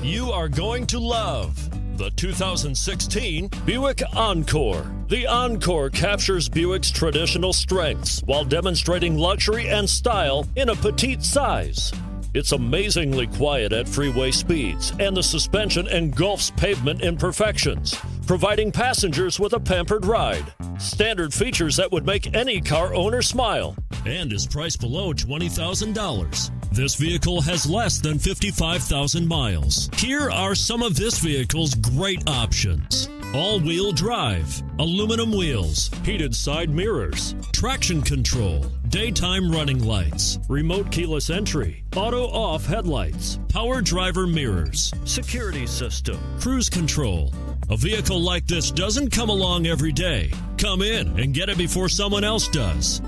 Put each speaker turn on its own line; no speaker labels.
You are going to love the 2016 Buick Encore. The Encore captures Buick's traditional strengths while demonstrating luxury and style in a petite size. It's amazingly quiet at freeway speeds, and the suspension engulfs pavement imperfections, providing passengers with a pampered ride. Standard features that would make any car owner smile, and is priced below $20,000. This vehicle has less than 55,000 miles. Here are some of this vehicle's great options: all-wheel drive, aluminum wheels, heated side mirrors, traction control, daytime running lights, remote keyless entry, auto-off headlights, power driver mirrors, security system, cruise control. A vehicle like this doesn't come along every day. Come in and get it before someone else does.